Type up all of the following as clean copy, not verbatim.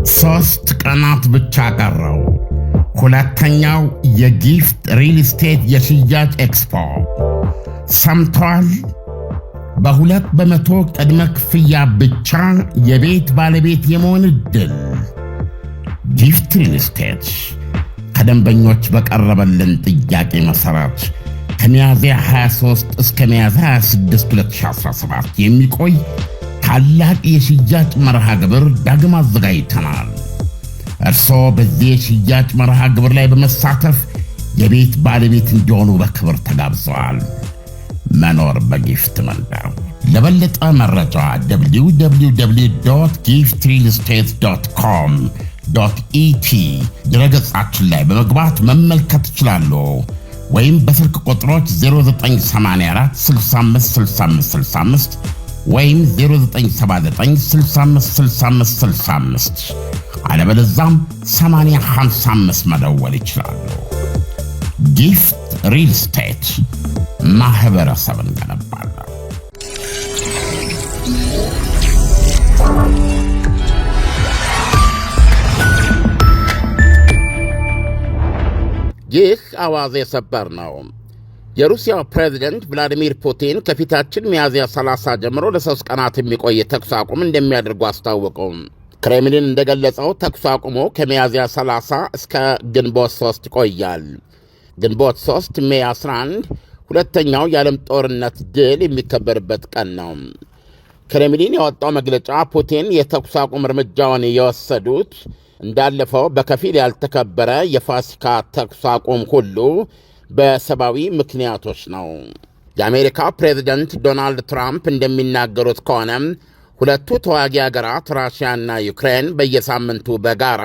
3 ቀናት ብቻ ቀረው። ሁለተኛው የጊፍት ሪል ስቴት የሽያጭ ኤክስፖ ሰምቷል። በ2% ቅድመ ክፍያ ብቻ የቤት ባለቤት የመሆን ዕድል። ጊፍት ሪል ስቴት ከደንበኞች በቀረበልን ጥያቄ መሠረት ከሚያዝያ 23 እስከ ሚያዝያ 26 2017 የሚቆይ ታላቅ የሽያጭ መርሃ ግብር ዳግም አዘጋጅተናል። እርስዎ በዚህ የሽያጭ መርሃ ግብር ላይ በመሳተፍ የቤት ባለቤት እንዲሆኑ በክብር ተጋብዘዋል። መኖር በጊፍት መንደር። ለበለጠ መረጃ www.giftrealestate.com.et ድረገጻችን ላይ በመግባት መመልከት ይችላሉ። ወይም በስልክ ቁጥሮች 0984 65 65 65 ወይም 0979 65 65 65 አለበለዚያም 8055 መደወል ይችላሉ። ጊፍት ሪል ስቴት ማህበረሰብን ገነባለን። ይህ አዋዜ ሰበር ነው። የሩሲያው ፕሬዝደንት ቭላዲሚር ፑቲን ከፊታችን ሚያዝያ 30 ጀምሮ ለ3 ቀናት የሚቆይ ተኩስ አቁም እንደሚያደርጉ አስታወቁ። ክሬምሊን እንደገለጸው ተኩስ አቁሙ ከሚያዝያ 30 እስከ ግንቦት 3 ይቆያል። ግንቦት 3 ሜይ 11 ሁለተኛው የዓለም ጦርነት ድል የሚከበርበት ቀን ነው። ክሬምሊን ያወጣው መግለጫ ፑቲን የተኩስ አቁም እርምጃውን የወሰዱት እንዳለፈው በከፊል ያልተከበረ የፋሲካ ተኩስ አቁም ሁሉ በሰብአዊ ምክንያቶች ነው። የአሜሪካ ፕሬዝደንት ዶናልድ ትራምፕ እንደሚናገሩት ከሆነ ሁለቱ ተዋጊ አገራት ራሽያና ዩክሬን በየሳምንቱ በጋራ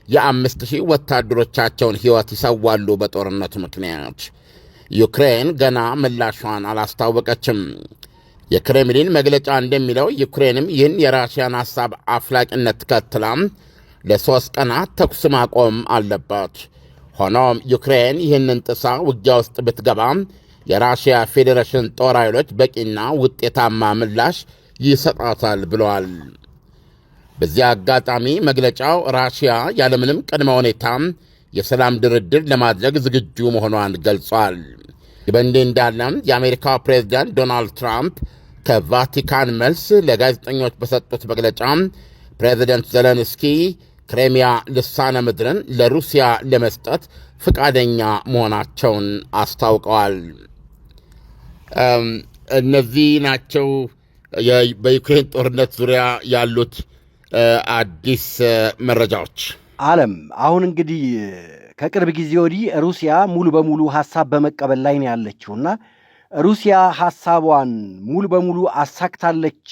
የ5000 ወታደሮቻቸውን ሕይወት ይሰዋሉ በጦርነቱ ምክንያት። ዩክሬን ገና ምላሿን አላስታወቀችም። የክሬምሊን መግለጫ እንደሚለው ዩክሬንም ይህን የራሽያን ሐሳብ አፍላቂነት ተከትላም ለ3 ቀናት ተኩስ ማቆም አለባት። ሆኖም ዩክሬን ይህንን ጥሳ ውጊያ ውስጥ ብትገባም የራሽያ ፌዴሬሽን ጦር ኃይሎች በቂና ውጤታማ ምላሽ ይሰጣታል ብለዋል። በዚህ አጋጣሚ መግለጫው ራሽያ ያለምንም ቅድመ ሁኔታ የሰላም ድርድር ለማድረግ ዝግጁ መሆኗን ገልጿል። በእንዲህ እንዳለም የአሜሪካው ፕሬዝዳንት ዶናልድ ትራምፕ ከቫቲካን መልስ ለጋዜጠኞች በሰጡት መግለጫ ፕሬዝደንት ዘለንስኪ ክሬሚያ ልሳነ ምድርን ለሩሲያ ለመስጠት ፍቃደኛ መሆናቸውን አስታውቀዋል። እነዚህ ናቸው በዩክሬን ጦርነት ዙሪያ ያሉት አዲስ መረጃዎች። ዓለም አሁን እንግዲህ ከቅርብ ጊዜ ወዲህ ሩሲያ ሙሉ በሙሉ ሐሳብ በመቀበል ላይ ነው ያለችውና ሩሲያ ሐሳቧን ሙሉ በሙሉ አሳክታለች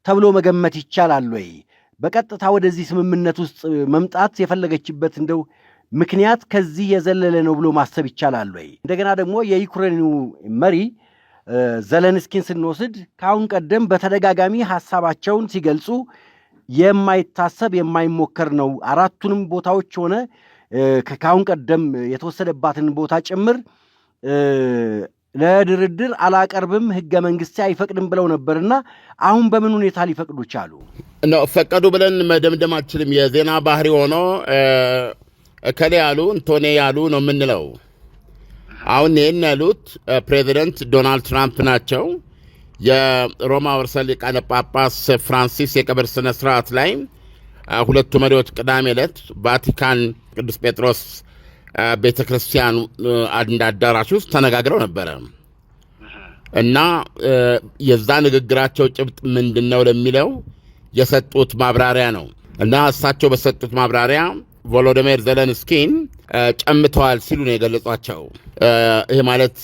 ተብሎ መገመት ይቻላል ወይ? በቀጥታ ወደዚህ ስምምነት ውስጥ መምጣት የፈለገችበት እንደው ምክንያት ከዚህ የዘለለ ነው ብሎ ማሰብ ይቻላል ወይ? እንደገና ደግሞ የዩክሬኑ መሪ ዘለንስኪን ስንወስድ ከአሁን ቀደም በተደጋጋሚ ሐሳባቸውን ሲገልጹ የማይታሰብ የማይሞከር ነው፣ 4ቱንም ቦታዎች ሆነ ከአሁን ቀደም የተወሰደባትን ቦታ ጭምር ለድርድር አላቀርብም፣ ሕገ መንግሥት አይፈቅድም ብለው ነበርና አሁን በምን ሁኔታ ሊፈቅዱ ቻሉ? ፈቀዱ ብለን መደምደም አችልም። የዜና ባህሪ ሆኖ እከሌ ያሉ እንቶኔ ያሉ ነው የምንለው። አሁን ይህን ያሉት ፕሬዚደንት ዶናልድ ትራምፕ ናቸው። የሮማ ርዕሰ ሊቃነ ጳጳስ ፍራንሲስ የቀብር ሥነ ሥርዓት ላይ ሁለቱ መሪዎች ቅዳሜ ዕለት ቫቲካን ቅዱስ ጴጥሮስ ቤተ ክርስቲያን አንድ አዳራሽ ውስጥ ተነጋግረው ነበረ እና የዛ ንግግራቸው ጭብጥ ምንድን ነው ለሚለው የሰጡት ማብራሪያ ነው እና እሳቸው በሰጡት ማብራሪያ ቮሎዲሚር ዘለንስኪን ጨምተዋል ሲሉ ነው የገለጿቸው። ይህ ማለት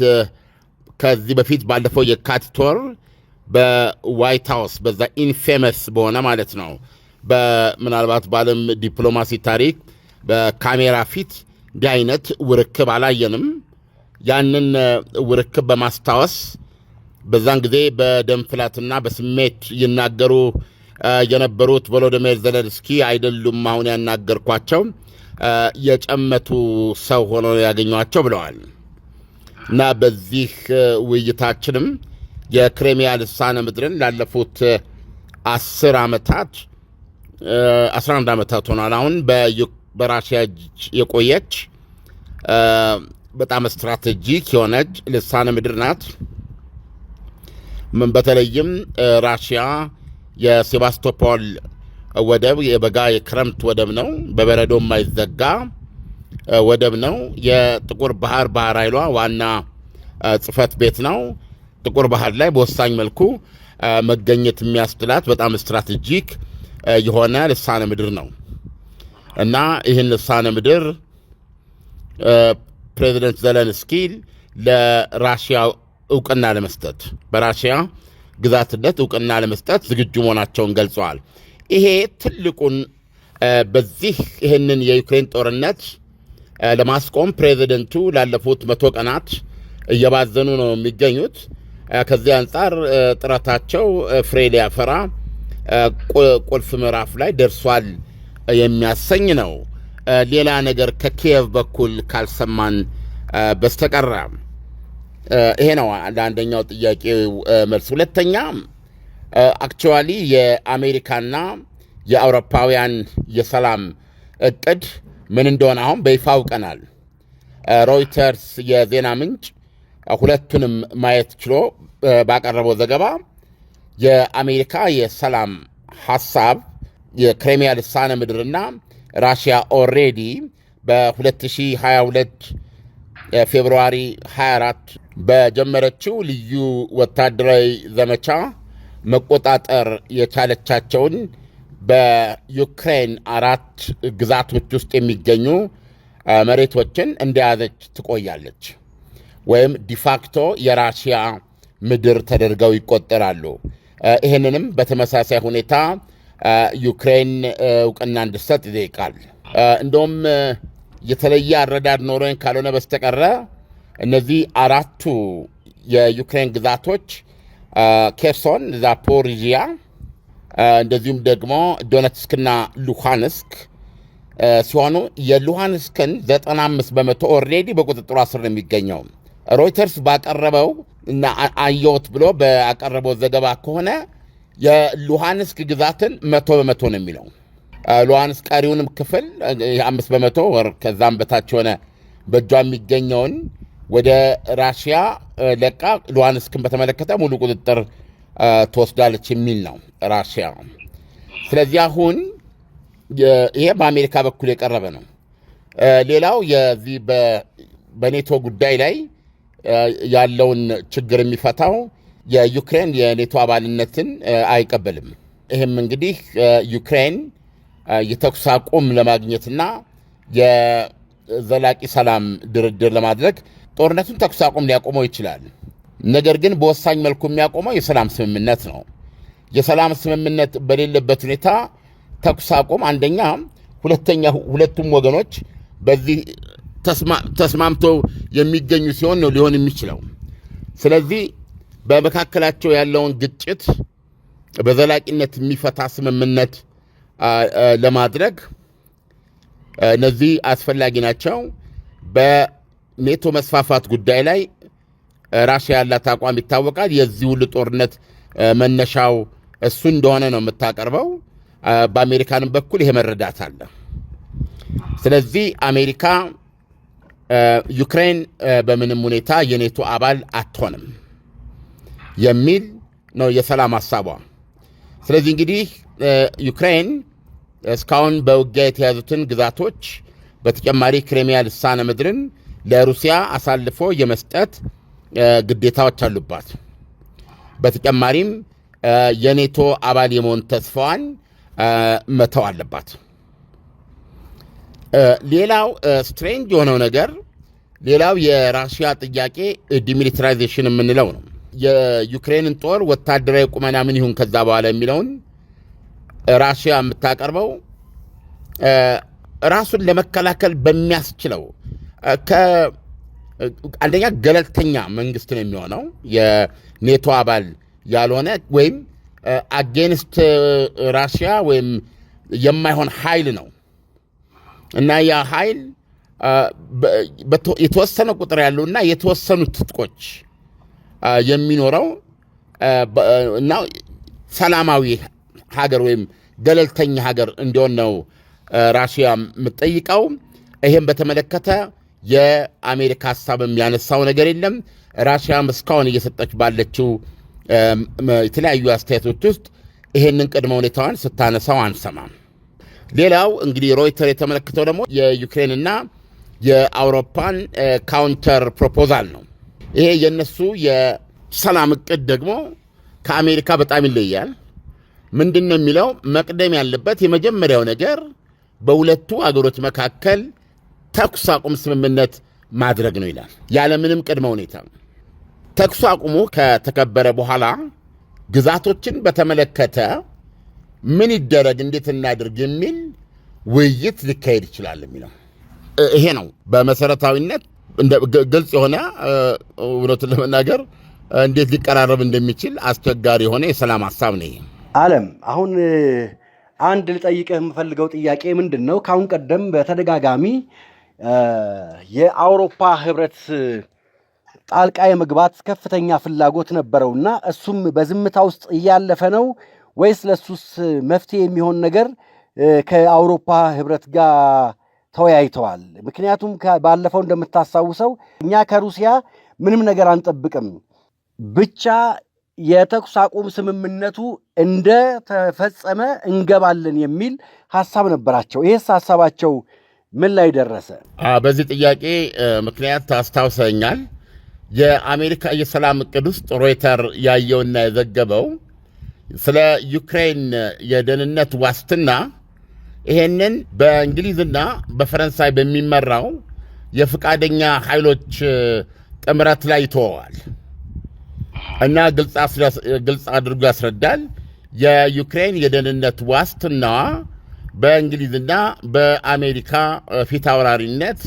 ከዚህ በፊት ባለፈው የካቲት ወር በዋይት ሃውስ በዛ ኢንፌመስ በሆነ ማለት ነው ምናልባት በዓለም ዲፕሎማሲ ታሪክ በካሜራ ፊት እንዲህ አይነት ውርክብ አላየንም። ያንን ውርክብ በማስታወስ በዛን ጊዜ በደም ፍላትና በስሜት ይናገሩ የነበሩት ቮሎዲሚር ዘለንስኪ አይደሉም አሁን ያናገርኳቸው የጨመቱ ሰው ሆኖ ያገኟቸው ብለዋል። እና በዚህ ውይይታችንም የክሬሚያ ልሳነ ምድርን ላለፉት 10 ዓመታት 11 ዓመታት ሆኗል። አሁን በራሽያ የቆየች በጣም ስትራቴጂክ የሆነች ልሳነ ምድር ናት። በተለይም ራሽያ የሴባስቶፖል ወደብ የበጋ የክረምት ወደብ ነው። በበረዶ የማይዘጋ ወደብ ነው። የጥቁር ባህር ኃይሏ ዋና ጽሕፈት ቤት ነው። ጥቁር ባህር ላይ በወሳኝ መልኩ መገኘት የሚያስችላት በጣም ስትራቴጂክ የሆነ ልሳነ ምድር ነው እና ይህን ልሳነ ምድር ፕሬዚደንት ዘለንስኪ ለራሽያ እውቅና ለመስጠት በራሽያ ግዛትነት እውቅና ለመስጠት ዝግጁ መሆናቸውን ገልጸዋል። ይሄ ትልቁን ይህንን የዩክሬን ጦርነት ለማስቆም ፕሬዚደንቱ ላለፉት 100 ቀናት እየባዘኑ ነው የሚገኙት። ከዚህ አንጻር ጥረታቸው ፍሬ ሊያፈራ ቁልፍ ምዕራፍ ላይ ደርሷል የሚያሰኝ ነው። ሌላ ነገር ከኪየቭ በኩል ካልሰማን በስተቀር ይሄ ነው ለአንደኛው ጥያቄ መልስ። ሁለተኛ አክቹዋሊ የአሜሪካና የአውሮፓውያን የሰላም እቅድ ምን እንደሆነ አሁን በይፋ አውቀናል። ሮይተርስ የዜና ምንጭ ሁለቱንም ማየት ችሎ ባቀረበው ዘገባ የአሜሪካ የሰላም ሐሳብ የክሬሚያ ልሳነ ምድርና ራሽያ ኦልሬዲ በ2022 ፌብሩዋሪ 24 በጀመረችው ልዩ ወታደራዊ ዘመቻ መቆጣጠር የቻለቻቸውን በዩክሬን 4 ግዛቶች ውስጥ የሚገኙ መሬቶችን እንደያዘች ትቆያለች ወይም ዲፋክቶ የራሽያ ምድር ተደርገው ይቆጠራሉ። ይህንንም በተመሳሳይ ሁኔታ ዩክሬን እውቅና እንድትሰጥ ይጠይቃል። እንደውም የተለየ አረዳድ ኖሮኝ ካልሆነ በስተቀረ እነዚህ 4ቱ የዩክሬን ግዛቶች ኬርሶን፣ ዛፖሪዥያ እንደዚሁም ደግሞ ዶኔትስክና ሉሃንስክ ሲሆኑ የሉሃንስክን 95 በመቶ ኦልሬዲ በቁጥጥሩ ስር ነው የሚገኘው። ሮይተርስ ባቀረበው እና አየሁት ብሎ ባቀረበው ዘገባ ከሆነ የሉሃንስክ ግዛትን 100 በመቶ ነው የሚለው። ሉሃንስክ ቀሪውንም ክፍል 5 በመቶ ወር ከዛም በታች ሆነ በእጇ የሚገኘውን ወደ ራሽያ ለቃ ሉሃንስክን በተመለከተ ሙሉ ቁጥጥር ትወስዳለች የሚል ነው ራሽያ። ስለዚህ አሁን ይሄ በአሜሪካ በኩል የቀረበ ነው። ሌላው የዚህ በኔቶ ጉዳይ ላይ ያለውን ችግር የሚፈታው የዩክሬን የኔቶ አባልነትን አይቀበልም። ይህም እንግዲህ ዩክሬን የተኩስ አቁም ለማግኘትና የዘላቂ ሰላም ድርድር ለማድረግ ጦርነቱን ተኩስ አቁም ሊያቆመው ይችላል። ነገር ግን በወሳኝ መልኩ የሚያቆመው የሰላም ስምምነት ነው። የሰላም ስምምነት በሌለበት ሁኔታ ተኩስ አቁም አንደኛ፣ ሁለተኛ ሁለቱም ወገኖች በዚህ ተስማምተው የሚገኙ ሲሆን ነው ሊሆን የሚችለው። ስለዚህ በመካከላቸው ያለውን ግጭት በዘላቂነት የሚፈታ ስምምነት ለማድረግ እነዚህ አስፈላጊ ናቸው። በኔቶ መስፋፋት ጉዳይ ላይ ራሽያ ያላት አቋም ይታወቃል። የዚህ ሁሉ ጦርነት መነሻው እሱ እንደሆነ ነው የምታቀርበው። በአሜሪካንም በኩል ይሄ መረዳት አለ። ስለዚህ አሜሪካ ዩክሬን በምንም ሁኔታ የኔቶ አባል አትሆንም የሚል ነው የሰላም ሐሳቧ። ስለዚህ እንግዲህ ዩክሬን እስካሁን በውጊያ የተያዙትን ግዛቶች በተጨማሪ ክሬሚያ ልሳነ ምድርን ለሩሲያ አሳልፎ የመስጠት ግዴታዎች አሉባት። በተጨማሪም የኔቶ አባል የመሆን ተስፋዋን መተው አለባት። ሌላው ስትሬንጅ የሆነው ነገር ሌላው የራሽያ ጥያቄ ዲሚሊታራይዜሽን የምንለው ነው። የዩክሬንን ጦር ወታደራዊ ቁመና ምን ይሁን ከዛ በኋላ የሚለውን ራሽያ የምታቀርበው ራሱን ለመከላከል በሚያስችለው አንደኛ ገለልተኛ መንግስት ነው የሚሆነው፣ የኔቶ አባል ያልሆነ ወይም አጌንስት ራሽያ ወይም የማይሆን ኃይል ነው እና ያ ኃይል የተወሰነ ቁጥር ያለውና የተወሰኑ ትጥቆች የሚኖረው እና ሰላማዊ ሀገር ወይም ገለልተኛ ሀገር እንዲሆን ነው ራሽያ የምትጠይቀው። ይህም በተመለከተ የአሜሪካ ሀሳብ የሚያነሳው ነገር የለም። ራሽያም እስካሁን እየሰጠች ባለችው የተለያዩ አስተያየቶች ውስጥ ይሄንን ቅድመ ሁኔታዋን ስታነሳው አንሰማም። ሌላው እንግዲህ ሮይተር የተመለከተው ደግሞ የዩክሬንና የአውሮፓን ካውንተር ፕሮፖዛል ነው። ይሄ የነሱ የሰላም እቅድ ደግሞ ከአሜሪካ በጣም ይለያል። ምንድን ነው የሚለው? መቅደም ያለበት የመጀመሪያው ነገር በሁለቱ አገሮች መካከል ተኩስ አቁም ስምምነት ማድረግ ነው ይላል። ያለምንም ቅድመ ሁኔታ ተኩስ አቁሙ ከተከበረ በኋላ ግዛቶችን በተመለከተ ምን ይደረግ፣ እንዴት እናድርግ የሚል ውይይት ሊካሄድ ይችላል የሚለው ይሄ ነው። በመሰረታዊነት ግልጽ የሆነ እውነቱን ለመናገር እንዴት ሊቀራረብ እንደሚችል አስቸጋሪ የሆነ የሰላም ሀሳብ ነው ይሄ። ዓለም አሁን አንድ ልጠይቅህ የምፈልገው ጥያቄ ምንድን ነው? ከአሁን ቀደም በተደጋጋሚ የአውሮፓ ህብረት ጣልቃ የመግባት ከፍተኛ ፍላጎት ነበረውና እሱም በዝምታ ውስጥ እያለፈ ነው ወይስ ለሱስ መፍትሄ የሚሆን ነገር ከአውሮፓ ህብረት ጋር ተወያይተዋል? ምክንያቱም ባለፈው እንደምታስታውሰው እኛ ከሩሲያ ምንም ነገር አንጠብቅም፣ ብቻ የተኩስ አቁም ስምምነቱ እንደተፈጸመ እንገባለን የሚል ሐሳብ ነበራቸው። ይህስ ሐሳባቸው ምን ላይ ደረሰ? በዚህ ጥያቄ ምክንያት ታስታውሰኛል። የአሜሪካ የሰላም እቅድ ውስጥ ሮይተር ያየውና የዘገበው ስለ ዩክሬን የደህንነት ዋስትና ይሄንን በእንግሊዝና በፈረንሳይ በሚመራው የፈቃደኛ ኃይሎች ጥምረት ላይ ይተወዋል እና ግልጽ አድርጎ ያስረዳል። የዩክሬን የደህንነት ዋስትናዋ በእንግሊዝና በአሜሪካ ፊት አውራሪነት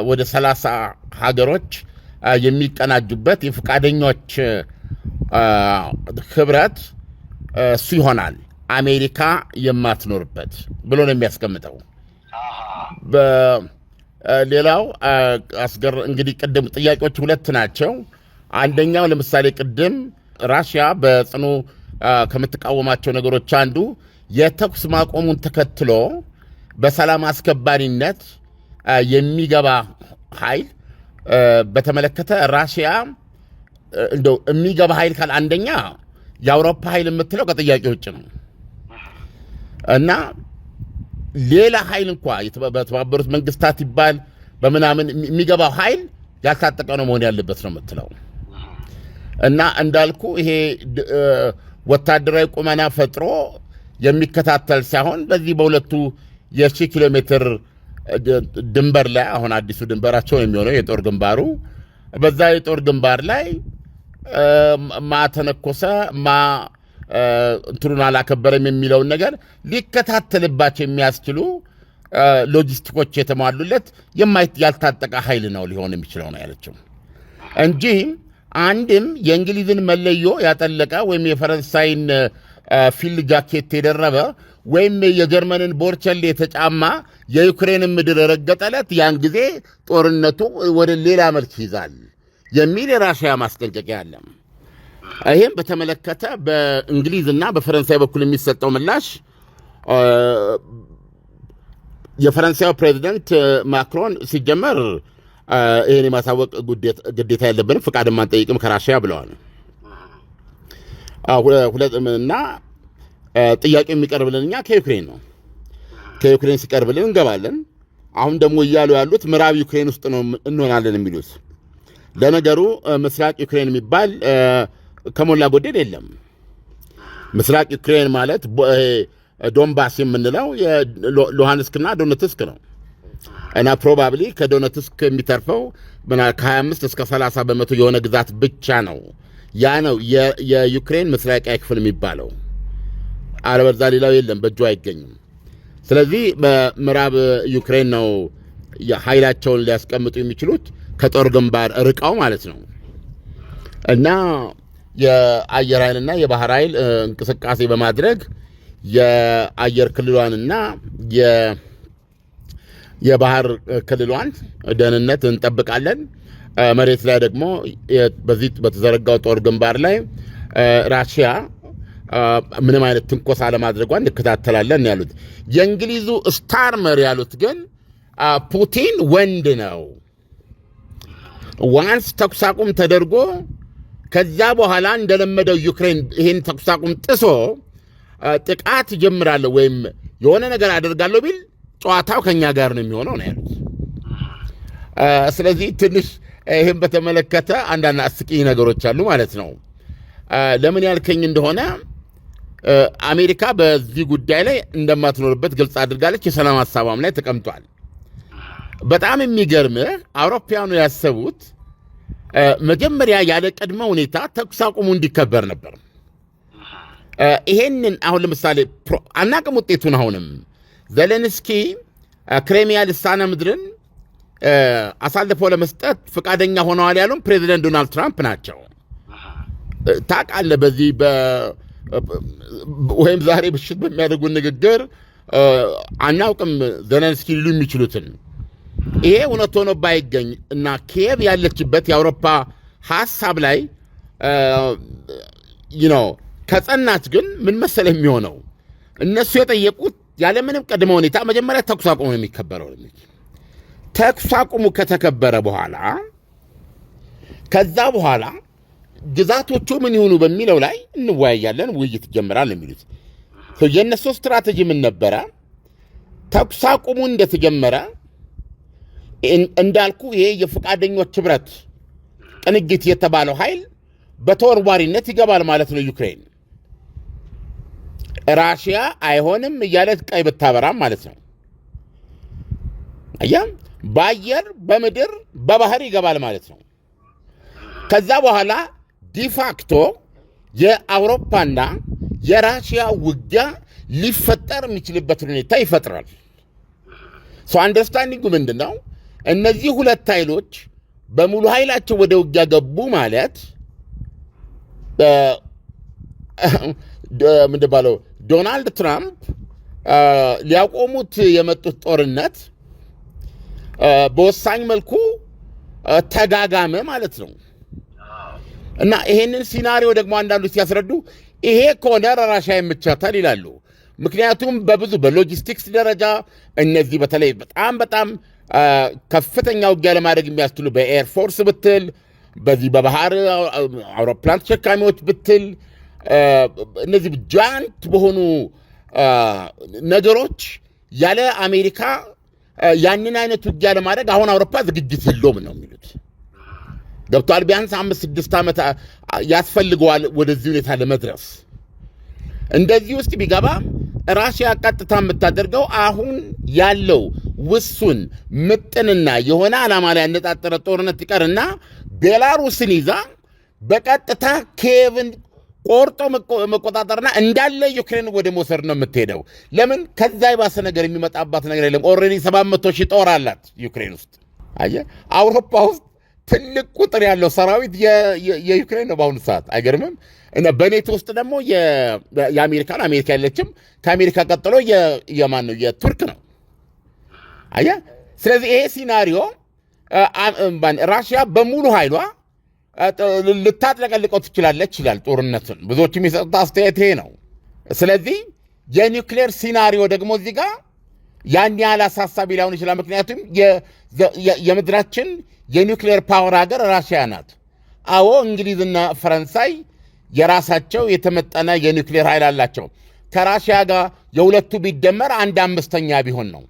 ወደ 30 ሀገሮች የሚቀናጁበት የፈቃደኞች ህብረት እሱ ይሆናል፣ አሜሪካ የማትኖርበት ብሎ ነው የሚያስቀምጠው። ሌላው እንግዲህ ቅድም ጥያቄዎች ሁለት ናቸው። አንደኛው ለምሳሌ ቅድም ራሽያ በጽኑ ከምትቃወማቸው ነገሮች አንዱ የተኩስ ማቆሙን ተከትሎ በሰላም አስከባሪነት የሚገባ ኃይል በተመለከተ ራሽያ እንደው የሚገባ ኃይል ካል አንደኛ የአውሮፓ ኃይል የምትለው ከጥያቄ ውጭ ነው እና ሌላ ኃይል እንኳ በተባበሩት መንግስታት ይባል በምናምን የሚገባው ኃይል ያልታጠቀ ነው መሆን ያለበት ነው የምትለው እና እንዳልኩ ይሄ ወታደራዊ ቁመና ፈጥሮ የሚከታተል ሳይሆን በዚህ በሁለቱ የ1000 ኪሎ ሜትር ድንበር ላይ አሁን አዲሱ ድንበራቸው የሚሆነው የጦር ግንባሩ በዛ የጦር ግንባር ላይ ማተነኮሰ እንትሩን አላከበረም የሚለውን ነገር ሊከታተልባቸው የሚያስችሉ ሎጂስቲኮች የተሟሉለት ያልታጠቀ ኃይል ነው ሊሆን የሚችለው ነው ያለችው እንጂ አንድም የእንግሊዝን መለዮ ያጠለቀ ወይም የፈረንሳይን ፊልድ ጃኬት የደረበ ወይም የጀርመንን ቦርቸል የተጫማ የዩክሬንን ምድር ረገጠለት ያን ጊዜ ጦርነቱ ወደ ሌላ መልክ ይዛል የሚል የራሽያ ማስጠንቀቂያ አለ። ይህም በተመለከተ በእንግሊዝና በፈረንሳይ በኩል የሚሰጠው ምላሽ የፈረንሳዩ ፕሬዚደንት ማክሮን ሲጀመር ይህን የማሳወቅ ግዴታ የለብንም ፍቃድም አንጠይቅም ከራሽያ ብለዋል እና ጥያቄው የሚቀርብልን እኛ ከዩክሬን ነው። ከዩክሬን ሲቀርብልን እንገባለን። አሁን ደግሞ እያሉ ያሉት ምዕራብ ዩክሬን ውስጥ ነው እንሆናለን የሚሉት። ለነገሩ ምስራቅ ዩክሬን የሚባል ከሞላ ጎደል የለም። ምስራቅ ዩክሬን ማለት ዶንባስ የምንለው ሉሃንስክና ዶኔትስክ ነው እና ፕሮባብሊ ከዶኔትስክ የሚተርፈው ከ25 እስከ 30 በመቶ የሆነ ግዛት ብቻ ነው። ያ ነው የዩክሬን ምስራቃዊ ክፍል የሚባለው። አለበለዚያ ሌላው የለም፣ በእጁ አይገኝም። ስለዚህ በምዕራብ ዩክሬን ነው ኃይላቸውን ሊያስቀምጡ የሚችሉት ከጦር ግንባር ርቀው ማለት ነው እና የአየር ኃይልና የባህር ኃይል እንቅስቃሴ በማድረግ የአየር ክልሏንና የባህር ክልሏን ደህንነት እንጠብቃለን። መሬት ላይ ደግሞ በዚህ በተዘረጋው ጦር ግንባር ላይ ራሽያ ምንም አይነት ትንኮሳ ለማድረጓን እንከታተላለን ያሉት። የእንግሊዙ ስታርመር ያሉት ግን ፑቲን ወንድ ነው፣ ዋንስ ተኩስ አቁም ተደርጎ ከዛ በኋላ እንደለመደው ዩክሬን ይሄን ተኩስ አቁም ጥሶ ጥቃት ጀምራለሁ ወይም የሆነ ነገር አደርጋለሁ ቢል ጨዋታው ከኛ ጋር ነው የሚሆነው ነው ያሉት። ስለዚህ ትንሽ ይሄን በተመለከተ አንዳንድ አስቂኝ ነገሮች አሉ ማለት ነው። ለምን ያልከኝ እንደሆነ አሜሪካ በዚህ ጉዳይ ላይ እንደማትኖርበት ግልጽ አድርጋለች። የሰላም ሐሳቧም ላይ ተቀምጧል። በጣም የሚገርምህ አውሮፓውያኑ ያሰቡት መጀመሪያ ያለ ቅድመ ሁኔታ ተኩስ አቁሙ እንዲከበር ነበር። ይሄንን አሁን ለምሳሌ አናቅም ውጤቱን። አሁንም ዘለንስኪ ክሬሚያ ልሳነ ምድርን አሳልፈው ለመስጠት ፈቃደኛ ሆነዋል ያሉን ፕሬዚደንት ዶናልድ ትራምፕ ናቸው። ታውቃለህ፣ በዚህ ወይም ዛሬ ብሽት በሚያደርጉ ንግግር አናውቅም ዘለንስኪ ሊሉ የሚችሉትን። ይሄ እውነት ሆኖ ባይገኝ እና ኪየቭ ያለችበት የአውሮፓ ሐሳብ ላይ ከጸናች ግን ምን መሰለ የሚሆነው፣ እነሱ የጠየቁት ያለምንም ቅድመ ሁኔታ መጀመሪያ ተኩስ አቁሙ ነው የሚከበረው። ተኩስ አቁሙ ከተከበረ በኋላ ከዛ በኋላ ግዛቶቹ ምን ይሆኑ በሚለው ላይ እንወያያለን፣ ውይይት ይጀምራል የሚሉት። የእነሱ ስትራቴጂ ምን ነበረ? ተኩስ አቁሙ እንደተጀመረ እንዳልኩ ይሄ የፈቃደኞች ህብረት ቅንጅት የተባለው ኃይል በተወርዋሪነት ይገባል ማለት ነው ዩክሬን። ራሽያ አይሆንም እያለት ቀይ ብታበራም ማለት ነው። አያም በአየር በምድር በባህር ይገባል ማለት ነው። ከዛ በኋላ ዲፋክቶ የአውሮፓና የራሽያ ውጊያ ሊፈጠር የሚችልበትን ሁኔታ ይፈጥራል። አንደርስታንዲንጉ ምንድን ነው? እነዚህ ሁለት ኃይሎች በሙሉ ኃይላቸው ወደ ውጊያ ገቡ ማለት ምንድን ባለው ዶናልድ ትራምፕ ሊያቆሙት የመጡት ጦርነት በወሳኝ መልኩ ተጋጋመ ማለት ነው። እና ይሄንን ሲናሪዮ ደግሞ አንዳንዱ ሲያስረዱ ይሄ ከሆነ ራሽያ ይመቻታል ይላሉ። ምክንያቱም በብዙ በሎጂስቲክስ ደረጃ እነዚህ በተለይ በጣም ከፍተኛ ውጊያ ለማድረግ የሚያስችሉ በኤርፎርስ ብትል፣ በዚህ በባህር አውሮፕላን ተሸካሚዎች ብትል፣ እነዚህ ጃንት በሆኑ ነገሮች ያለ አሜሪካ ያንን አይነት ውጊያ ለማድረግ አሁን አውሮፓ ዝግጅት የለውም ነው የሚሉት። ገብቷል። ቢያንስ 5-6 ዓመት ያስፈልገዋል ወደዚህ ሁኔታ ለመድረስ። እንደዚህ ውስጥ ቢገባ ራሽያ ቀጥታ የምታደርገው አሁን ያለው ውሱን ምጥንና የሆነ ዓላማ ላይ ያነጣጠረ ጦርነት ይቀርና ቤላሩስን ይዛ በቀጥታ ኪየቭን ቆርጦ መቆጣጠርና እንዳለ ዩክሬን ወደ መውሰድ ነው የምትሄደው። ለምን ከዛ የባሰ ነገር የሚመጣባት ነገር የለም። ኦልሬዲ 700,000 ጦር አላት ዩክሬን ውስጥ። አየህ፣ አውሮፓ ውስጥ ትልቅ ቁጥር ያለው ሰራዊት የዩክሬን ነው በአሁኑ ሰዓት። አይገርምም? እና በኔቶ ውስጥ ደግሞ አሜሪካ ያለችም ከአሜሪካ ቀጥሎ የማን ነው? የቱርክ ነው። አየህ፣ ስለዚህ ይሄ ሲናሪዮ ራሽያ በሙሉ ኃይሏ ልታጥለቀልቀው ትችላለች ይላል ጦርነትን። ብዙዎች የሚሰጡት አስተያየት ይሄ ነው። ስለዚህ የኒውክሌር ሲናሪዮ ደግሞ እዚህ ጋር ያን ያህል አሳሳቢ ላይሆን ይችላል። ምክንያቱም የምድራችን የኒውክሌር ፓወር ሀገር ራሽያ ናት። አዎ እንግሊዝና ፈረንሳይ የራሳቸው የተመጠነ የኒውክሌር ኃይል አላቸው። ከራሽያ ጋር የሁለቱ ቢደመር 1/5 ቢሆን ነው፣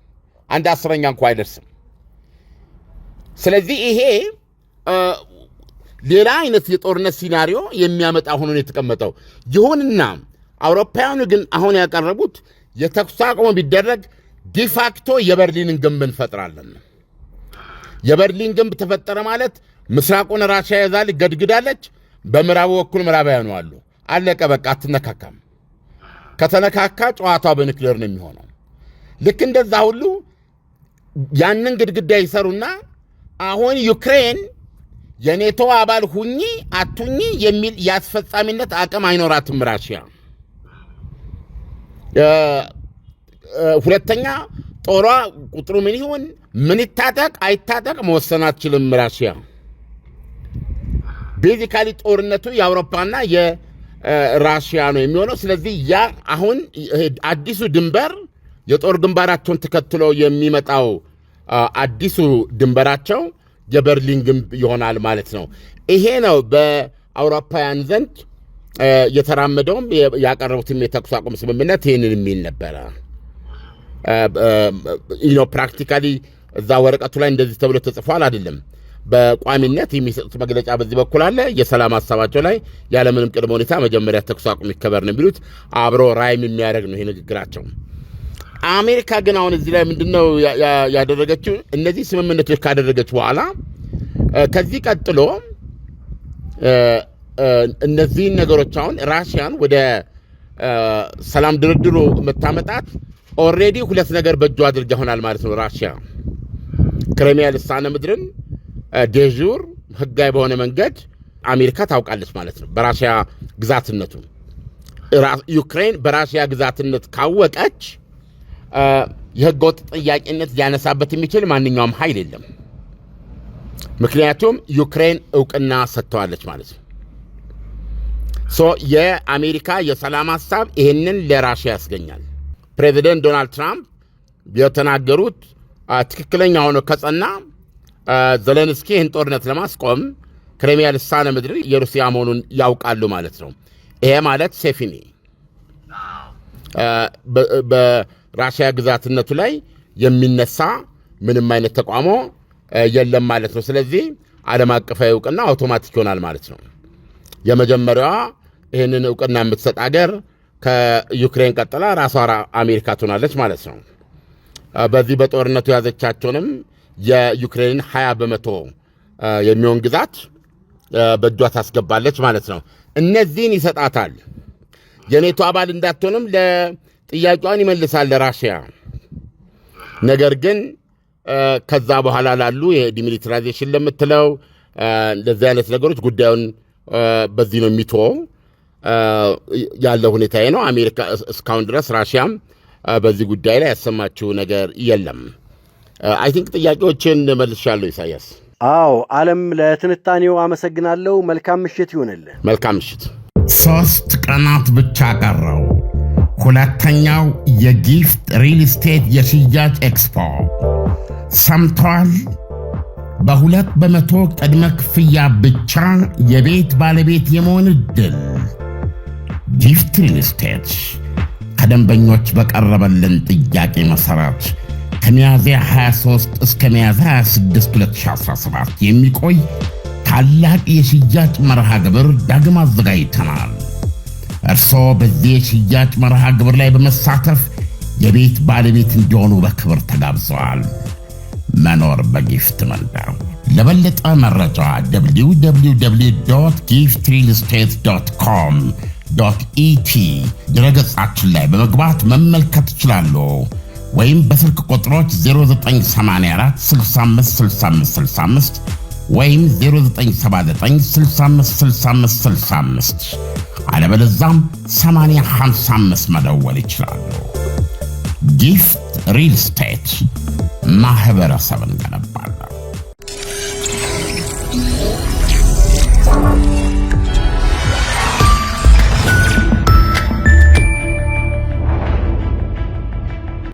1/10 እንኳ አይደርስም። ስለዚህ ይሄ ሌላ አይነት የጦርነት ሲናሪዮ የሚያመጣ ሆኖ ነው የተቀመጠው። ይሁንና አውሮፓውያኑ ግን አሁን ያቀረቡት የተኩስ አቁም ቢደረግ ዲፋክቶ የበርሊንን ግንብ እንፈጥራለን። የበርሊን ግንብ ተፈጠረ ማለት ምስራቁን ራሽያ ይዛለች፣ ገድግዳለች። በምዕራቡ በኩል ምዕራባውያኑ አሉ። አለቀ በቃ፣ አትነካካም። ከተነካካ ጨዋታው በኒውክሌር ነው የሚሆነው። ልክ እንደዛ ሁሉ ያንን ግድግዳ ይሰሩና አሁን ዩክሬን የኔቶ አባል ሁኚ አቱኚ የሚል የአስፈጻሚነት አቅም አይኖራትም ራሽያ። ሁለተኛ ጦሯ ቁጥሩ ምን ይሁን ምን ይታጠቅ አይታጠቅ መወሰን አትችልም ራሽያ። ቤዚካሊ ጦርነቱ የአውሮፓና ራሽያ ነው የሚሆነው። ስለዚህ ያ አሁን አዲሱ ድንበር የጦር ግንባራቸውን ተከትሎ የሚመጣው አዲሱ ድንበራቸው የበርሊን ግንብ ይሆናል ማለት ነው። ይሄ ነው በአውሮፓውያን ዘንድ የተራመደውም ያቀረቡትም የተኩስ አቁም ስምምነት ይህንን የሚል ነበረ። ፕራክቲካሊ እዛ ወረቀቱ ላይ እንደዚህ ተብሎ ተጽፏል አይደለም። በቋሚነት የሚሰጡት መግለጫ በዚህ በኩል አለ። የሰላም ሀሳባቸው ላይ ያለምንም ቅድመ ሁኔታ መጀመሪያ ተኩስ አቁም ይከበር ነው የሚሉት። አብሮ ራይም የሚያደርግ ነው ይሄ ንግግራቸው። አሜሪካ ግን አሁን እዚህ ላይ ምንድነው ያደረገችው? እነዚህ ስምምነቶች ካደረገች በኋላ ከዚህ ቀጥሎ እነዚህን ነገሮች አሁን ራሽያን ወደ ሰላም ድርድሩ መታመጣት ኦልሬዲ ሁለት ነገር በእጇ አድርጋ ሆናል ማለት ነው። ራሽያ ክሬሚያ ልሳነ ምድርን ዴዡር ህጋዊ በሆነ መንገድ አሜሪካ ታውቃለች ማለት ነው በራሽያ ግዛትነቱ። ዩክሬን በራሽያ ግዛትነት ካወቀች የህገወጥ ጥያቄነት ሊያነሳበት የሚችል ማንኛውም ኃይል የለም። ምክንያቱም ዩክሬን እውቅና ሰጥተዋለች ማለት ነው። የአሜሪካ የሰላም ሀሳብ ይህንን ለራሽያ ያስገኛል። ፕሬዚደንት ዶናልድ ትራምፕ የተናገሩት ትክክለኛ ሆኖ ከጸና ዘለንስኪ ይህን ጦርነት ለማስቆም ክሬሚያ ልሳነ ምድር የሩሲያ መሆኑን ያውቃሉ ማለት ነው። ይሄ ማለት ሴፊኒ በራሽያ ግዛትነቱ ላይ የሚነሳ ምንም አይነት ተቋሞ የለም ማለት ነው። ስለዚህ ዓለም አቀፋዊ እውቅና አውቶማቲክ ይሆናል ማለት ነው። የመጀመሪያዋ ይህንን እውቅና የምትሰጥ አገር ከዩክሬን ቀጥላ ራሷ አሜሪካ ትሆናለች ማለት ነው። በዚህ በጦርነቱ ያዘቻቸውንም የዩክሬንን 20% የሚሆን ግዛት በእጇ ታስገባለች ማለት ነው። እነዚህን ይሰጣታል። የኔቶ አባል እንዳትሆንም ለጥያቄዋን ይመልሳል ለራሽያ። ነገር ግን ከዛ በኋላ ላሉ የዲሚሊታራይዜሽን ለምትለው እንደዚህ አይነት ነገሮች ጉዳዩን በዚህ ነው የሚተወው ያለው ሁኔታ ነው። አሜሪካ እስካሁን ድረስ ራሽያም በዚህ ጉዳይ ላይ ያሰማችው ነገር የለም። አይ ቲንክ ጥያቄዎችን መልሻለሁ ኢሳያስ። አዎ ዓለም፣ ለትንታኔው አመሰግናለሁ። መልካም ምሽት ይሁንልህ። መልካም ምሽት። 3 ቀናት ብቻ ቀረው። ሁለተኛው የጊፍት ሪል ስቴት የሽያጭ ኤክስፖ ሰምተዋል። በ2 በመቶ ቅድመ ክፍያ ብቻ የቤት ባለቤት የመሆን ዕድል። ጊፍት ሪል ስቴት ከደንበኞች በቀረበልን ጥያቄ መሠረት ከሚያዝያ 23 እስከ ሚያዝያ 26 2017 የሚቆይ ታላቅ የሽያጭ መርሃ ግብር ዳግም አዘጋጅተናል። እርስዎ በዚህ የሽያጭ መርሃ ግብር ላይ በመሳተፍ የቤት ባለቤት እንዲሆኑ በክብር ተጋብዘዋል። መኖር በጊፍት መንደር። ለበለጠ መረጃ www.giftrealestate.com.et ድረገጻችን ላይ በመግባት መመልከት ይችላሉ። ወይም በስልክ ቁጥሮች 0984 65 65 65 ወይም 0979656565 አለበለዚያም 8055 መደወል ይችላሉ። ጊፍት ሪል ስቴት ማህበረሰብን ገነባ።